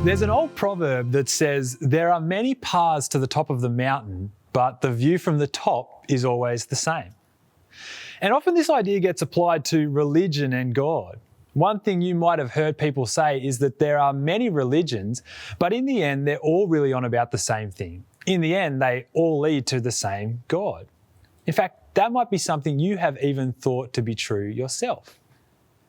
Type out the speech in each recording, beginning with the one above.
There's an old proverb that says, there are many paths to the top of the mountain, but the view from the top is always the same. And often this idea gets applied to religion and God. One thing you might have heard people say is that there are many religions, but in the end, they're all really on about the same thing. In the end, they all lead to the same God. In fact, that might be something you have even thought to be true yourself.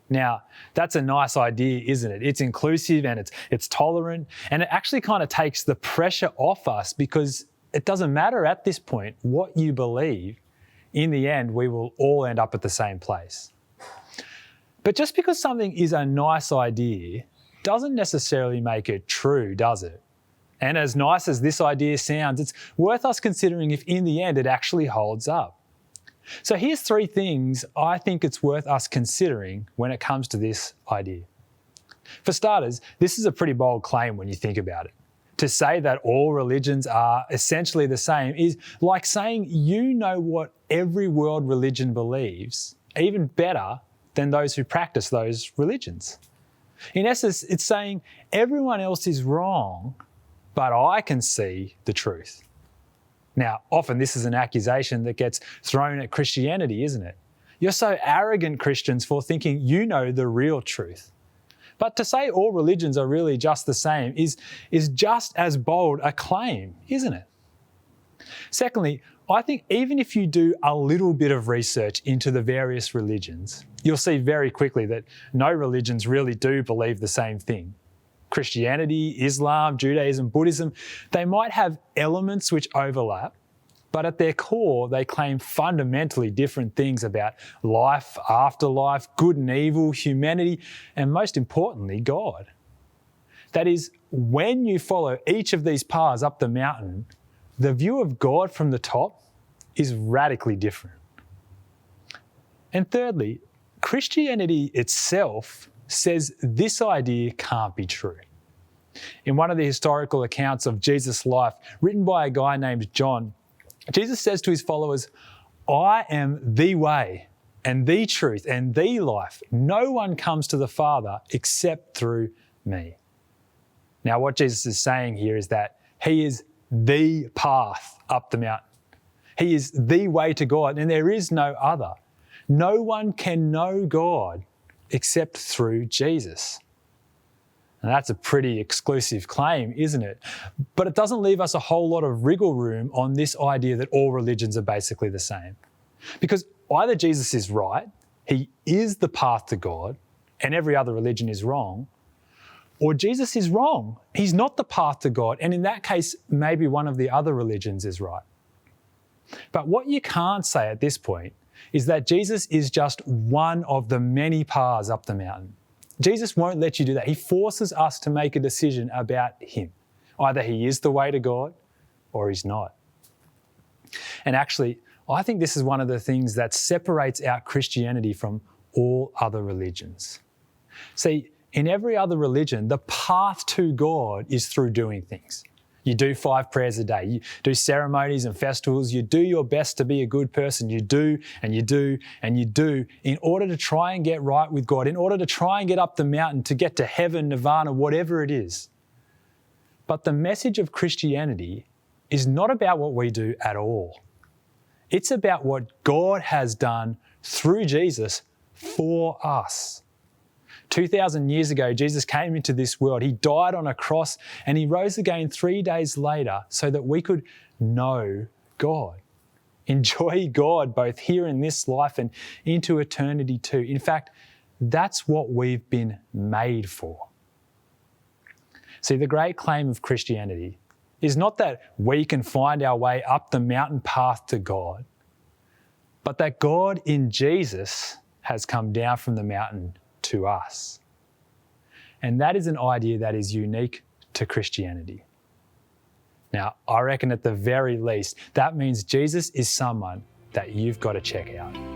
Now, that's a nice idea, isn't it? It's inclusive and it's tolerant, and it actually kind of takes the pressure off us because it doesn't matter at this point what you believe. In the end, we will all end up at the same place. But just because something is a nice idea doesn't necessarily make it true, does it? And as nice as this idea sounds, it's worth us considering if in the end it actually holds up. So here's 3 things I think it's worth us considering when it comes to this idea. For starters, this is a pretty bold claim when you think about it. To say that all religions are essentially the same is like saying you know what every world religion believes, even better than those who practice those religions. In essence, it's saying everyone else is wrong, but I can see the truth. Now, often this is an accusation that gets thrown at Christianity, isn't it? You're so arrogant, Christians, for thinking you know the real truth. But to say all religions are really just the same is just as bold a claim, isn't it? Secondly, I think even if you do a little bit of research into the various religions, you'll see very quickly that no religions really do believe the same thing. Christianity, Islam, Judaism, Buddhism, they might have elements which overlap, but at their core, they claim fundamentally different things about life, afterlife, good and evil, humanity, and most importantly, God. That is, when you follow each of these paths up the mountain, the view of God from the top is radically different. And thirdly, Christianity itself says this idea can't be true. In one of the historical accounts of Jesus' life, written by a guy named John, Jesus says to his followers, I am the way and the truth and the life. No one comes to the Father except through me. Now, what Jesus is saying here is that he is the path up the mountain. He is the way to God, and there is no other. No one can know God except through Jesus. And that's a pretty exclusive claim, isn't it? But it doesn't leave us a whole lot of wriggle room on this idea that all religions are basically the same. Because either Jesus is right, he is the path to God, and every other religion is wrong, or Jesus is wrong. He's not the path to God, and in that case, maybe one of the other religions is right. But what you can't say at this point is that Jesus is just one of the many paths up the mountain. Jesus won't let you do that. He forces us to make a decision about him. Either he is the way to God or he's not. And actually, I think this is one of the things that separates out Christianity from all other religions. See, in every other religion, the path to God is through doing things. You do 5 prayers a day. You do ceremonies and festivals. You do your best to be a good person. You do and you do and you do in order to try and get right with God, in order to try and get up the mountain, to get to heaven, nirvana, whatever it is. But the message of Christianity is not about what we do at all. It's about what God has done through Jesus for us. 2,000 years ago, Jesus came into this world. He died on a cross and he rose again 3 days later so that we could know God, enjoy God both here in this life and into eternity too. In fact, that's what we've been made for. See, the great claim of Christianity is not that we can find our way up the mountain path to God, but that God in Jesus has come down from the mountain to us. And that is an idea that is unique to Christianity. Now, I reckon at the very least, that means Jesus is someone that you've got to check out.